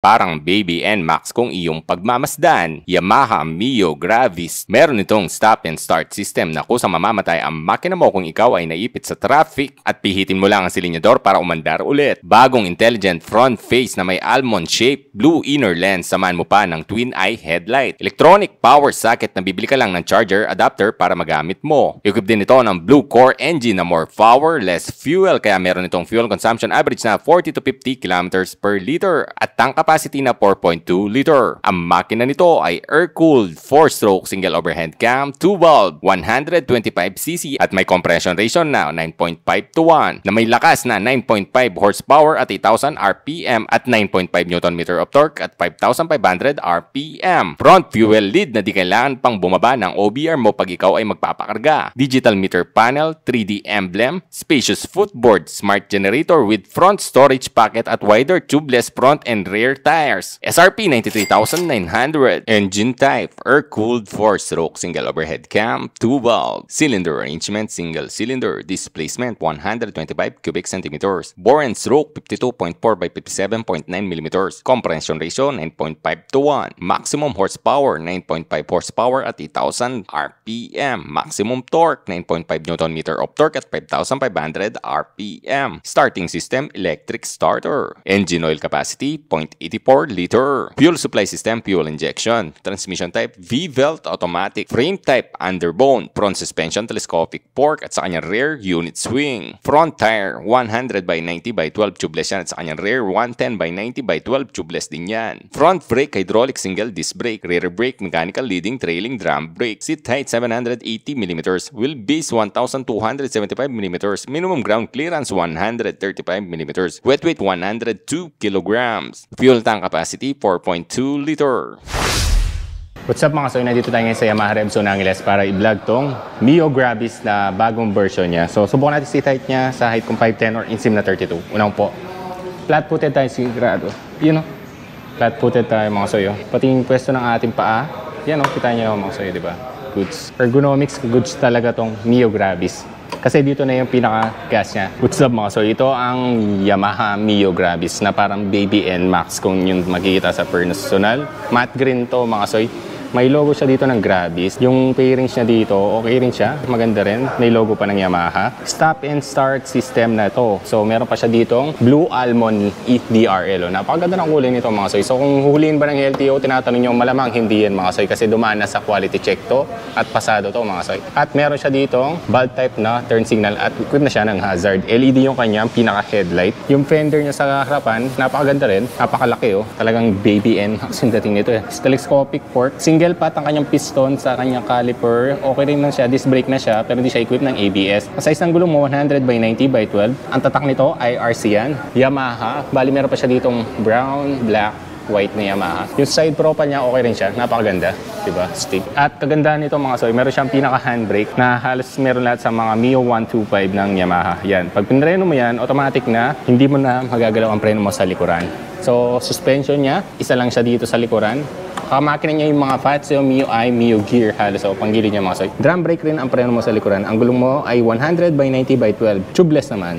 Parang Baby NMAX kung iyong pagmamasdan. Yamaha Mio Gravis. Meron itong stop and start system na kusang mamamatay ang makina mo kung ikaw ay naipit sa traffic at pihitin mo lang ang silinyador para umandar ulit. Bagong intelligent front face na may almond shape, blue inner lens, samahan mo pa ng twin eye headlight. Electronic power socket na bibili ka lang ng charger adapter para magamit mo. Equip din ito ng Blue Core engine na more power, less fuel, kaya meron itong fuel consumption average na 40 to 50 kilometers per liter at tank capacity na 4.2 liter. Ang makina nito ay air-cooled 4-stroke single overhead cam, 2-valve, 125cc at may compression ratio na 9.5 to 1 na may lakas na 9.5 horsepower at 8,000 RPM at 9.5 Nm of torque at 5,500 RPM. Front fuel lid na di kailangan pang bumaba ng OBR mo pag ikaw ay magpapakarga. Digital meter panel, 3D emblem, spacious footboard, smart generator with front storage pocket at wider tubeless front and rear tires. SRP 93,900. Engine type, air-cooled 4-stroke single overhead cam, 2-valve. Cylinder arrangement, single cylinder. Displacement 125 cubic centimeters. Bore and stroke 52.4 by 57.9 millimeters. Compression ratio 9.5 to 1. Maximum horsepower 9.5 horsepower at 8,000 RPM. Maximum torque 9.5 Nm of torque at 5,500 RPM. Starting system, electric starter. Engine oil capacity 0.84 liter. Fuel supply system, fuel injection. Transmission type, V-belt automatic. Frame type, underbone. Front suspension, telescopic fork at sa kanyang rear, unit swing. Front tire, 100 by 90 by 12 tubeless yan at sa kanyang rear, 110 by 90 by 12 tubeless din yan. Front brake, hydraulic single disc brake. Rear brake, mechanical leading trailing drum brake. Seat height, 780 mm. Wheel base, 1,275 mm. Minimum ground clearance, 135 mm. Wet weight, 102 kilograms. Fuel tank capacity, 4.2 liter. What's up mga soy? Nandito tayo ngayon sa Yamaha Repsol Angeles para i-vlog tong Mio Gravis na bagong version niya. So, subukan natin seat height niya sa height kong 5'10 or insim na 32. Unang po, flat-footed tayo sigurado. You know, flat-footed tayo mga soy. Pati yung pwesto ng ating paa, yan o, kita niyo mga soy, di ba? Goods. Ergonomics, goods talaga tong Mio Gravis. Kasi dito na yung pinaka-gas niya. What's up mga soy? Ito ang Yamaha Mio Gravis na parang Baby NMAX kung yung makikita sa personal. Matte green to mga soy. May logo siya dito ng Gravis. Yung pairings niya dito, okay rin siya. Maganda rin. May logo pa ng Yamaha. Stop and start system na to. So, meron pa siya ditong Blue Almond EDRL. Napakaganda ng kulay nito mga soy. So, kung huhulihin ba ng LTO, tinatanong nyo, malamang hindi yan mga soy. Kasi dumaan na sa quality check to at pasado to mga soy. At meron siya ditong bulb type na turn signal at equipped na siya ng hazard. LED yung kanyang pinaka-headlight. Yung fender niya sa harapan, napakaganda rin. Napakalaki oh. Talagang Baby NMAX yung dating nito eh. Telescopic fork. Single pat ang kanyang piston sa kanyang caliper. Okay rin lang siya, disc brake na siya, pero hindi siya equipped ng ABS. Ang size ng gulong mo, 100 by 90 by 12. Ang tatak nito ay RC yan. Yamaha. Bali meron pa siya ditong brown, black, white na Yamaha. Yung side profile niya, okay rin siya. Napakaganda. Diba? Stick. At kagandahan nito mga soy, meron siyang pinaka-handbrake na halos meron lahat sa mga Mio 125 ng Yamaha. Yan. Pag pinreno mo yan, automatic na, hindi mo na magagalaw ang preno mo sa likuran. So, suspension niya, isa lang siya dito sa likuran. Kamakina niya yung mga Fatso, Mio I, Mio Gear halos o panggilid niya mga soy. Drum brake rin ang preno mo sa likuran. Ang gulong mo ay 100 by 90 by 12. Tubeless naman.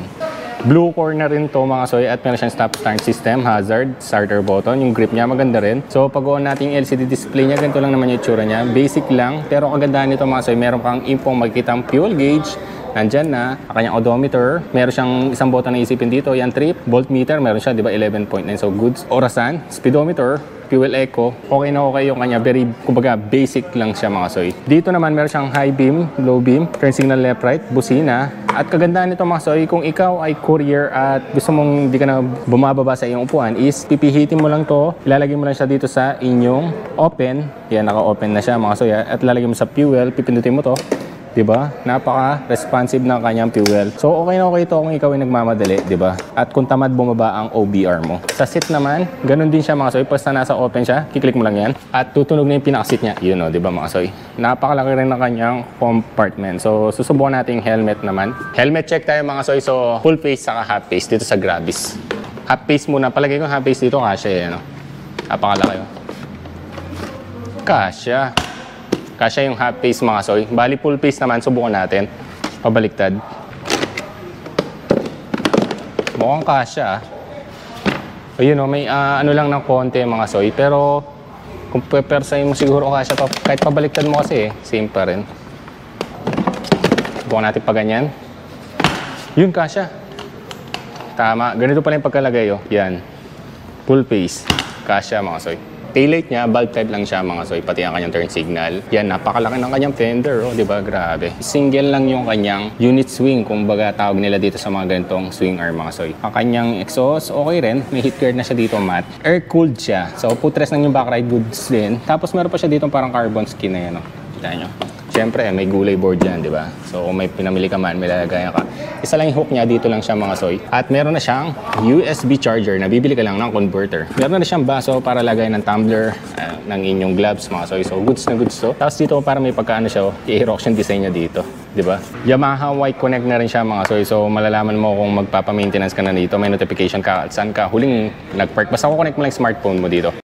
Blue core na rin to mga soy at meron siyang stop start system, hazard, starter button. Yung grip niya maganda rin. So pag-on natin yung LCD display niya, ganito lang naman yung itsura niya. Basic lang, pero kagandahan nito mga soy, meron kang info makikita ang fuel gauge. Nandyan na, ang kanyang odometer. Meron siyang isang button na isipin dito. Yan trip, voltmeter, meron siya, di ba, 11.9. So goods, orasan, speedometer, fuel echo. Okay na okay yung kanya. Very, kumbaga, basic lang siya mga soy. Dito naman, meron siyang high beam, low beam, turn signal left right, busina. At kagandahan nito mga soy, kung ikaw ay courier at gusto mong di ka na bumababa sa iyong upuan, is pipihitin mo lang to, ilalagay mo lang siya dito sa inyong open. Yan, naka-open na siya mga soy. At ilalagay mo sa fuel, pipindutin mo to. Diba? Napaka-responsive ng kanyang fuel. So, okay na okay ito kung ikaw ay nagmamadali, diba? At kung tamad bumaba ang OBR mo. Sa seat naman, ganun din siya mga soy. Basta nasa open siya, kiklik mo lang yan. At tutunog na yung pinaka-seat niya. Yun o, diba mga soy? Napakalaki rin ng kanyang compartment. So, susubukan natin yung helmet naman. Helmet check tayo mga soy. So, full face saka half face dito sa Gravis. Half face muna. Palagay ko half face dito, kasya yan. Napakalaki o. Kasya. Kasya yung half face mga soy. Bali full face naman, subukan natin. Pabaliktad. Mukhang kasya. So yun o, may ano lang ng konti mga soy. Pero kung pepersahin mo siguro kasya pa, kahit pabaliktad mo kasi same pa rin. Subukan natin pa ganyan. Yun kasya. Tama. Ganito pala yung pagkalagay oh. Yan. Full face. Kasya mga soy. Taillight niya, bulb type lang siya mga soy, pati ang kanyang turn signal. Yan, napakalaki ng kanyang fender, oh, di ba? Grabe. Single lang yung kanyang unit swing, kumbaga tawag nila dito sa mga ganitong swing arm mga soy. Ang kanyang exhaust, okay rin. May heat guard na siya dito, matte. Air-cooled siya. So, footrest ng yung backride goods din. Tapos, meron pa siya dito parang carbon skin na yan, oh. Kita nyo. Siyempre, may gulay board yan, di ba? So, kung may pinamili ka man, may lalagayan ka. Isa lang yung hook niya, dito lang siya mga soy. At meron na siyang USB charger na bibili ka lang ng converter. Meron na siyang baso para lagay ng tumbler, ng inyong gloves mga soy. So, goods na goods to. Tapos dito, para may pagkaano siya, i-rock yung design niya dito. Di ba? Yamaha White Connect na rin siya mga soy. So, malalaman mo kung magpapa-maintenance ka na dito. May notification ka at saan ka huling nag-park. Basta connect mo lang yung smartphone mo dito.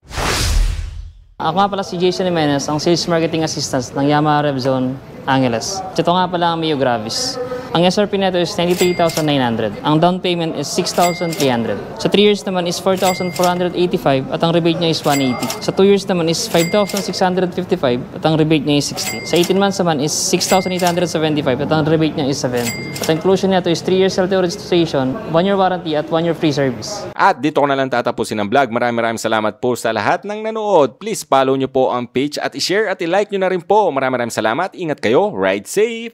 Ako nga pala si Jason Jimenez, ang Sales Marketing Assistant ng Yamaha RevZone Angeles. Ito nga pala ang Mio Gravis. Ang SRP nito is 93,900. Ang down payment is 6,300. Sa 3 years naman is 4,485 at ang rebate niya is 180. Sa 2 years naman is 5,655 at ang rebate niya is 60. Sa 18 months naman is 6,875 at ang rebate niya is 70. At ang inclusion nito is 3 years LTO registration, 1 year warranty at 1 year free service. At dito ko na lang tatapusin ang vlog. Maraming salamat po sa lahat ng nanood. Please follow nyo po ang page at i-share at i-like nyo na rin po. Maraming salamat. Ingat kayo. Ride safe!